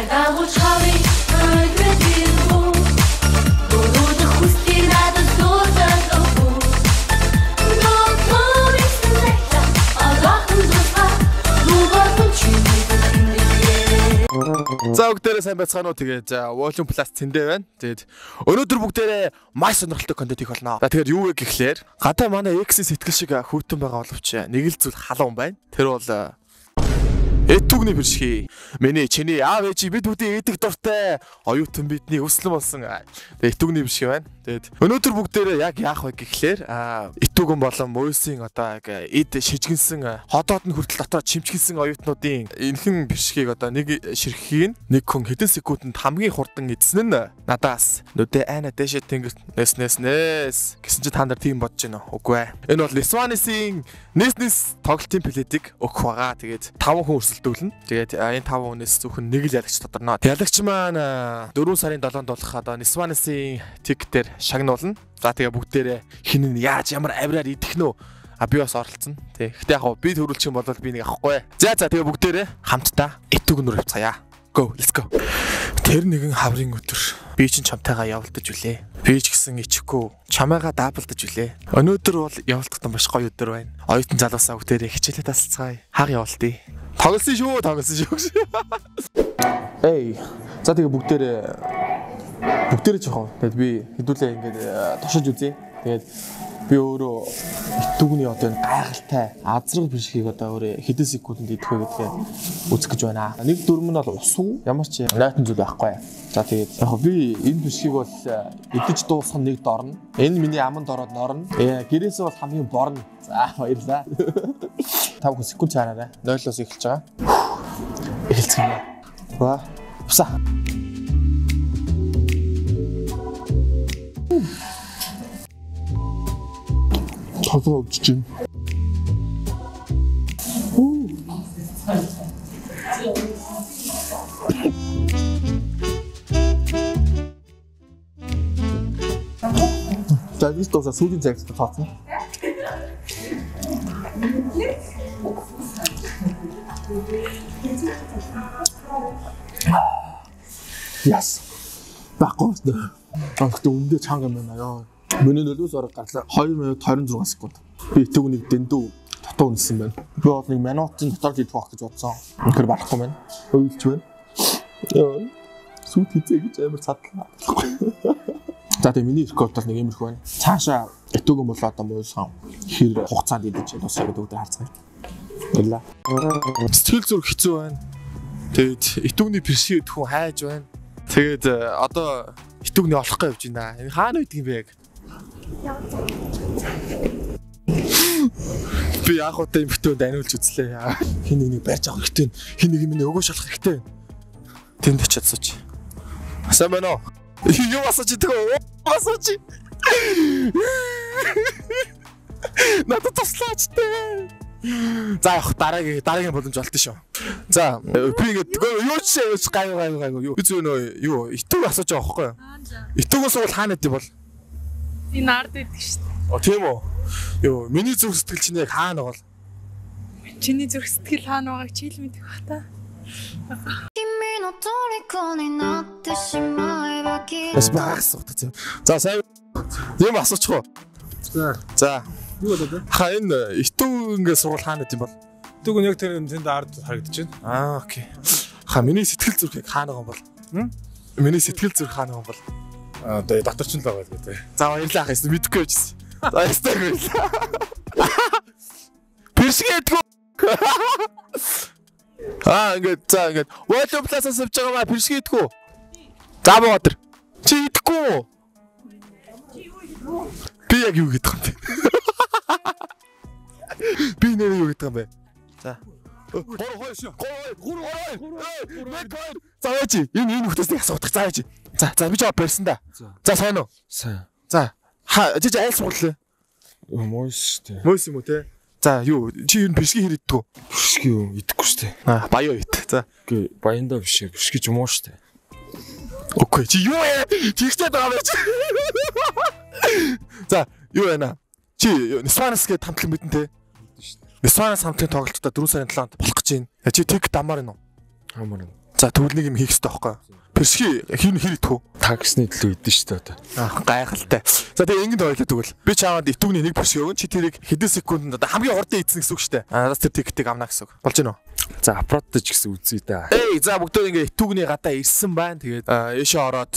дагуулж хавыг хөргөдөө. Дөрөв хүсти надад дуртай өгөө. Ноториснэта агахан зүсга дүүгэн чимээ. За бүгдээрээ сайн байцгаана уу. Тэгээд Volume Plus цэндээ байна. Тэгээд өнөөдөр бүгдээрээ маш сонирхолтой контент хийх болно. За тэгээд юу вэ гэхлээр гадаа манай X сэтгэл шиг хүүтэн байгаа боловч нэг л зүйл халуун байна. Тэр бол Этүгний бэршхий. Миний чиний аав ээж бид бүдийн эдэг дуртай оюутан бидний өслөн болсон. Тэгээд Этүгний бэршхий байна. Тэгээд өнөөдөр бүгдээрээ яг яах вэ гэхлээр Этүгэн болон Мойсийн одоо яг эд шижгэнсэн ходоод нь хүртэл дотор чимчгэлсэн оюутнуудын энхэн бэршхийг одоо нэг ширхгийг нэг хүн хэдэн секундэд хамгийн хурдан эзэн нь надаас нүдэ айна дэшэ тэнгэрт нэс гэсэн чи та нар тийм бодож байна уу? Үгүй ээ. Энэ бол Лисванисын нэс тоглолтын пледийг өгөх байгаа. Тэгээд 5 хүн өрсөлдүүлнэ. Тэгээд энэ 5 хүнээс зөвхөн нэг л ялагч тодорно. Ялагч маань 4 сарын 7-нд болох одоо Лисванисын тик дээр шагнуулна. За тэгээ бүгдээрээ хин нь яаж ямар авираар идэх нөө би бас оролцсон. Тэг. Гэтэ яг би төрүүлчих юм бол би нэг авахгүй. За тэгээ бүгдээрээ хамтдаа Этүгэн рүү явцгаая. Go, let's go. Тэр нэгэн хаврын өдөр би чинь чамтайгаа явуулдаж үлээ. Би ч гэсэн ичихгүй чамайгаа даабалдаж үлээ. Өнөөдөр бол явуулдахдаа маш гоё өдөр байна. Оюутан залуусаа бүгдээрээ хичээлээ тасалцгаая. Хаг явуулдъя. Тоглосон шүү. Эй. За тэгээ бүгдээрээ жоохон. Тэгэд би хэдүүлээ ингээд тушиж үзье. Тэгээд би өөрөө Этүгний одоо энэ гайхалтай азраг бишгийг одоо өөрөө хэдэн секундэд идэх вэ гэдгээ үзэх гэж байна. Нэг дөрөв нь бол усгүй ямар ч найтан зүйл байхгүй. За тэгээд яг би энэ бишгийг бол идэж дуусгах нэг дорно. Энэ миний аманд ороод норно. Гэрээсээ бол хамгийн борно. За баярлаа. 5 секунд цаараарай. 0-оос эхэлж байгаа. Эхэлцгээе. Ба. Уса. Хаваа үдчихэв. За this does a soothing sex to talk. Yes. Бакоос. Анхты үндэ чанга байна яа. Миний нөлөөс орох гарлаа 2 минут 26 секунд. Би Этүгнийг дэндүү дотоо үнсэн байна. Би бол нэг минутын дотор идэх байх гэж бодсон. Үнэхээр барахгүй байна. Ойлж байна. Яа. Сүт хийцээ гэж амар цадлаа. За тэгээ миний рекорд бол нэг иймэрхүү байна. Цаашаа Этүгэн бол одоо муусан хэр хугацаанд идэж дуусах гэдэг үгээр харцгаая. Баярлаа. Сэтгэл зүрх хэцүү байна. Тэгээд Этүгний бэршиг идэх хүн хайж байна. Тэгээд одоо Этүгний олохгүй явж байна. Энэ хаана үйдэг юм бэ яг? Би яг удаа юм битүү даниулж үзлээ. Хин нэг барьж авах хэрэгтэй. Хин нэг минь өгөөж шалах хэрэгтэй. Тэнд очиад сууч. Сайн байна уу? Юу асууж идэх вэ? Асууч. Надад туслаач тээ. За яг дараагийн боломж олдсон шүү. За би ингээд юу ч гайгүй юу. Би зөв юу Этүг асууж байгаа байхгүй юу? Этүгээс бол хаана идэв бол? Энэ ард идэг шүү дээ. Тийм үү? Юу миний зүрх сэтгэл чинь яг хаана бол? Чиний зүрх сэтгэл хаана байгааг чи л мэдэх бах та. Бас багс утгатай. За сайн юм асуучих уу? За. Юу болоод вэ? Ха энэ Этүгээс сургууль хаана идэв бол? Этүгэн яг тэр тэнд ард харагдаж байна. Окей. Ха миний сэтгэл зүрх яг хаана байгаа бол? Миний сэтгэл зүрх хаана байгаа бол? Одоо дотор ч л байгаа л гэдэг. За баярлалаа хас мэдэхгүй байжсэн. За ястай баярлалаа. Пэршгээдгүү. Ингээд Volume Plus-аас авч байгаа маа пэршгээдгүү. За баатар. Чи идэхгүй юу? Би яг юу гэдэг юм бэ? Би нэр юу гэдэг юм бэ? За. Гурван. За яачи. Энэ хүмүүсийг асуудаг. За яачи. За би жаа барьсан да. За сайн уу? Сайн. За жиж айл сургууль. Мойс тий. Мойс юм уу те? За юу чи юу бишги хэр иддэг үү? Бишги юу идэхгүй штэ. Баяа ит. За. Гэ баяндаа биш бишги ч юм уу штэ. Окей. Чи юу яа? Чигтэй байгаа байж. За юу яана? Чи Нисванас гээд хамтлан мэдэн те? Нисванас хамтлагийн тоглолтод 4 сарын 7-нд болох гэж байна. Чи тэг дамаар нь уу? Хамаар. За төвлөнийг юм хийх хэрэгтэй байхгүй. Першги хэр идэх үү? Таксны төлөө идэн шүү дээ одоо. Гайхалтай. За тэгээ ингэд ойлоо тэгвэл. Би чамд итүгний нэг першги өгөн чи тэрийг хэдэн секундэд одоо хамгийн хурдан ийдсэн гэсэн үг шүү дээ. Надаас тэр тиктийг авна гэсэн үг. Болж гэнэ үү? За аппараттай ч гэсэн үзье да. За бүгдөө ингээ итүгний гадаа ирсэн байна. Тэгээд ээшээ ороод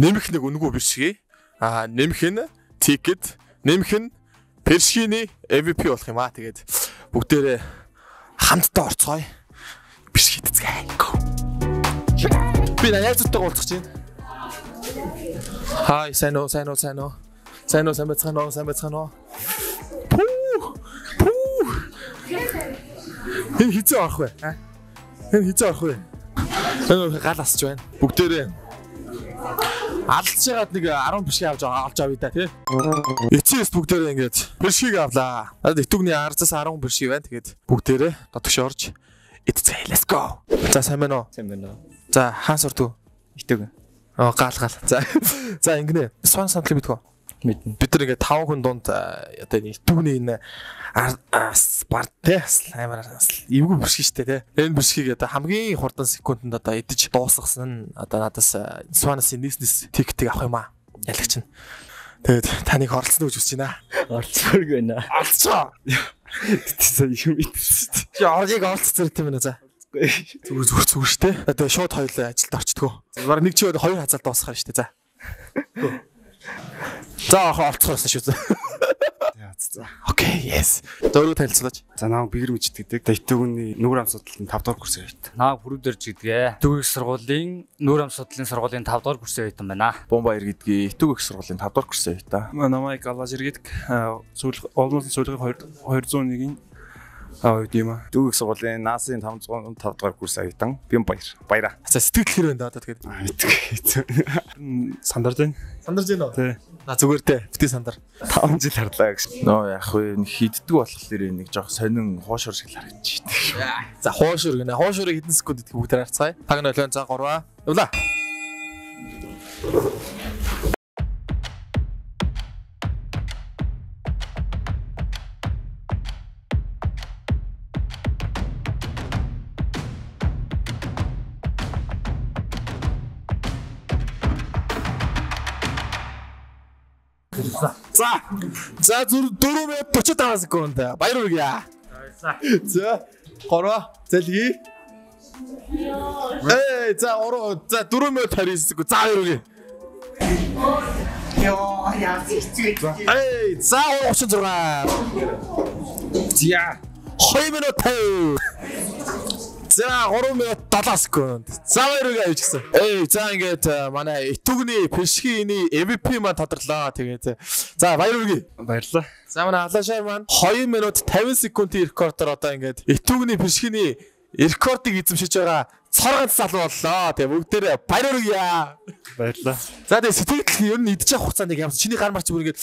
нэмэх нэг үнэгүй першги. Нэмэх нь тикет, нэмэх нь першгиний MVP болох юм аа. Тэгээд бүгдээрээ хамтдаа орцгоё. Першги идцгээе. Би найзуудтайгаа уулзах чинь. Хай, сайн уу. Сайн байцгаана уу? Энэ хизээ орох вэ? Энэ гал асч байна. Бүгдээрээ алдж яагаад нэг 10 першги авч авъя да тий. Эцээс бүгдээрээ ингэж першгийг авлаа. Итүгний 10-аас 10 першги байна. Тэгээд бүгдээрээ дотогш орж идцгээе. Let's go. За сайн байна уу? Сайн байна. За хаан сурт уу? Итэг. Гал. За ингэнэ. Сван сантлыг мэдгүй. Мэднэ. Бид нар ингээ 5 хүн дунд одоо итүгний энэ спартес аймараас эвгүй бэршиг штэ тий. Энэ бэршгийг одоо хамгийн хурдан секундэд одоо идэж дуусгасан нь одоо надаас Сванаас нийснэс тиктийг авах юм аа. Ялагч нь. Тэгээд таныг оролцсон гэж үзэж байна. Орцоорг байна. Оролцоо. Тэсээ юм итсэн. Чи орыг оролцсон юм байна за. Зүгээр штэ. Одоо шууд хоёул ажилд орчдгоо. Бараг нэг чи 2 хазаал дуусгах штэ за. За оролцохоос шүү. За. Окей, yes. Дөрөв танилцуулаач. За наа бигэр мэд гэдэг. Итэгүний нүүр ам судлалын 5 дугаар курсын байт. Наа хүрүүдэрж гэдгээ. Итэг их сургуулийн нүүр ам судлалын сургуулийн 5 дугаар курсын байт юм байна. Бомбаяр гэдгийг Итэг их сургуулийн 5 дугаар курсын байт та. Намайг Алажир гэдэг сүүлийн 201-ийн үед юм аа. Итэг их сургуулийн НАС-ын 505 дугаар курсын оюутан Бямбаяр. Баяра. За сэтгэл хэр байна да тэгээд. Сандарж байна. Сандарж байна уу? Тий. Зүгээр дээ. Бити сандар. 5 жил харлаа гэж. Нөө яг хөө хиддэг болохоор нэг жоох сонин хуушур шиг л харагдаж байна. За хуушур гэнэ. Хуушурыг хэдэн секунд идэх бүгдээр харцгаая. Таг нь олион за 3. Явлаа. За 4:45 секунд. Баяр хүргэе. За 3. Залгий. За 4:29 секунд. За баяр хүргэе. За 36. За 2 минут. За 3 минут 7 секунд. За баяр хүргэе гэж гисэн. За ингээд манай итүгний першгийн MVP маань тодорлоо. Тэгээд за баяр хүргэе. Баярлалаа. За манай Алашаар маань 2 минут 50 секундын рекордоор одоо ингээд итүгний першгийн рекордыг эзэмшиж байгаа цоргон залуу боллоо. Тэгээ бүгдээрээ баяр хүргэе. Баярлалаа. За тэгээ сэтгэл ер нь идэж явах хугацаанд яг чиний гар марч бүр ингээд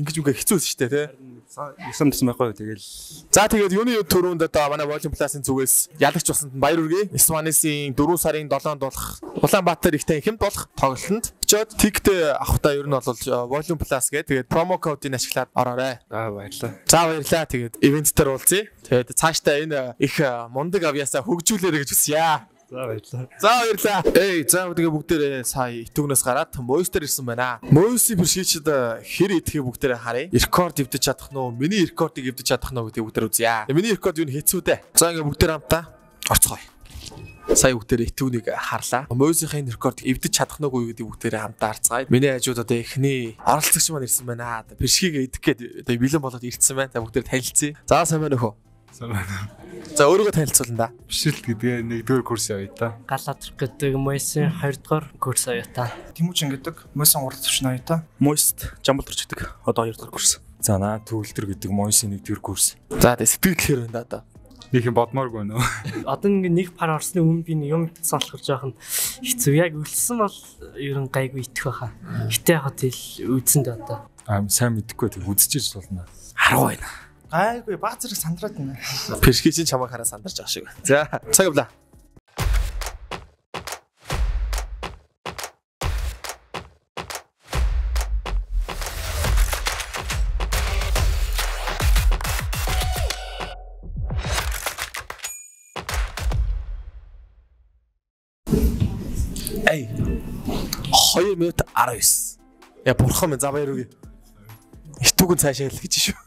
ингэж хэцүү шүү дээ тий. Ясан дэс байхгүй тэгэл. За тэгээд юуны төрөнд одоо манай Volume Plus-ын зүгээс ялагч болсонд баяр хүргэе. Сванесын 4 сарын 7-нд болох Улаанбаатар их танхимд болох тоглолтод очиод тикт авахтаа ер нь бол Volume Plus гэдэг тэгээд промо кодыг ашиглаад ороорой. Баярлалаа. За баярлалаа. Тэгээд ивент дээр уулзъя. Тэгээд цаашдаа энэ их мундаг авьяасаа хөгжүүлээрэй гэж хүсье. За баярлалаа. За баярлалаа. За тэгээ бүгдээрээ сая итүгнээс гараад Moist-ээр ирсэн байна. Moist-ийн першгичд хэр идэхийг бүгдээрээ харъя. Рекорд эвдэж чадах нь уу? Миний рекордыг эвдэж чадах нь уу гэдгийг бүгдээр үзье. Миний рекорд юу н хэцүү дээ. За ингээ бүгдээр хамтаа орцгоё. Сая бүгдээрээ итүгнийг харлаа. Moist-ийн рекордыг эвдэж чадах нь уу гэдгийг бүгдээрээ хамтаа харцгаая. Миний хажууд одоо эхний оролцогч маань ирсэн байна. Першгийг идэх гээд одоо бэлэн болоод ирсэн байна. Та бүгдээр танилцъя. За сайн байна уу? За өөрийгөө танилцуулна да. Бишрэлт гэдэг 1-р курсын оюутан. Галатрах гэдэг Moist-ийн 2-р курс оюутан. Тимүүчин гэдэг Moist-ийн 3 дахь төвчний оюутан. Moist Жамбултарч гэдэг одоо 2-р курс. За наа төвлөлтөр гэдэг Moist-ийн 1-р курс. За тэгээ сэтгэл хэр байна да. Нэг юм бодмооргүй нөө. Одоо нэг пар орсны өмнө би юм салхаж жоохон хэцүү. Яг өлсөн бол ер нь гайгүй идэх байхаа. Гэтэ яг тэгэл үзэнд одоо. Сайн мэдэхгүй тэг үзчихэж болно. Харах байна. Айгүй баг зэрэг сандраад байна. Першгийн чинь чамайг хараа сандарч байгаа шиг. За цаг явлаа. Эй. 2 минут 19. Я бурхан минь за баяр үгүй. Итүүгэн цаашаа л гэж шүү.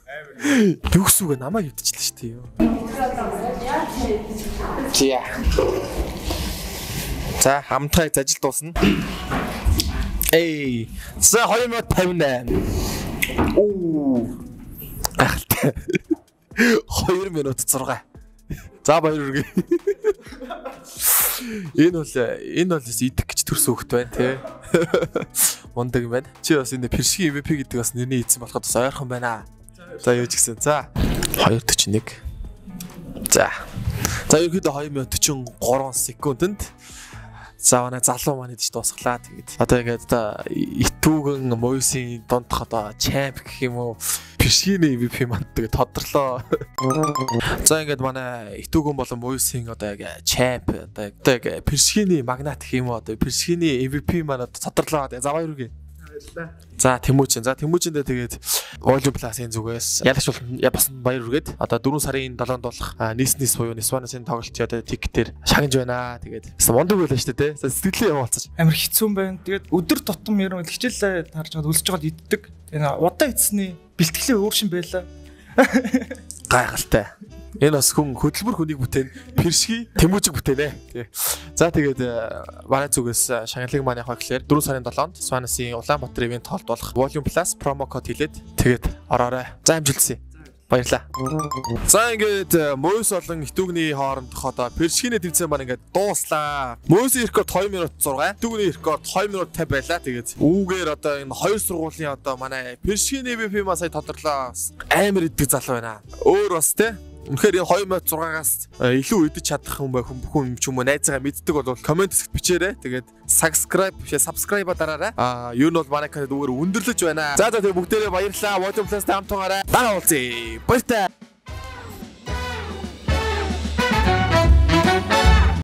Юу гэсэн үг намайг өвдчихлээ шүү дээ. Тиа. За хамтраг ажил дуусна. Эй. За 2 минут 58. Оо. Ахтай. 2 минут 6. За баяр үргээ. Энэ бол идэх гэж төрсөн хөлт байна тий. Мундаг юм байна. Чи бас энэ першгийн MVP гэдэг бас нэрний эзэн болоход бас ойрхон байна. За юу ч гэсэн. За 2:41. За ерөөдөө 2 минут 43 секундэд за манай залуу маань идэж дуусглаа. Тэгээд одоо ингээд итүүгэн Мойсийн дундх одоо чамп гэх юм уу першгийн MVP маань тэгээд тодорлоо. За ингээд манай итүүгэн болон Мойсийн одоо яг чамп одоо яг першгийн магнат гэх юм уу одоо першгийн MVP маань тодорлоо. За баяр үргээ. За Тэмүүжин дээр тэгээд Volume Plus-ийн зүгээс ялагч бол бас баяр үргээд одоо 4 сарын 7-нд болох нийснээс буюу Нисванасын тоглолт одоо тикетээр шагнаж байна. Тэгээд мундаг байлаа шүү дээ. Сэтгэлээ явуулцаж. Амар хэцүү юм байна. Тэгээд өдөр тутам ер нь хичээлээ харж байгаа үлсэж байгаа иддэг. Тэгээд удаа идсний бэлтгэлээ өөр шин байлаа. Гайхалтай. Энэ бас хүн хөдөлмөр хүнийг бүтээн першги Тэмүүжиг бүтээнэ. Тий. За тэгээд манай зүгээс шагналыг маань явах гэхээр 4 сарын 7-нд Сванасын Улаанбаатар ивент холд болох Volume Plus промо код хэлээд тэгээд ороорой. За амжилтсан. Баярлаа. За ингээд Мойс болон Итүүгний хоорондох одоо першгийн тэмцээн маань ингээд дууслаа. Мойсийн рекорд 2 минут 6, Итүүгний рекорд 2 минут 50 байлаа. Тэгээд үүгээр одоо энэ хоёр сургуулийн одоо манай першгийн MVP маань сая тодорлоо. Амар иддэг залуу байна. Өөр бас те үнэхээр 2 минут 6-аас илүү идэж чадах хүн ч юм уу найзгаа мэддэг бол комент хэсэгт бичээрэй. Тэгээд subscribe дараарай. Юу нь бол манай каналд өөр өндөрлөж байна. За тэгээд бүгдээрээ баярлалаа. Volume Plus-тай хамт байгаарай. Дараа уулзъя. Баяртай.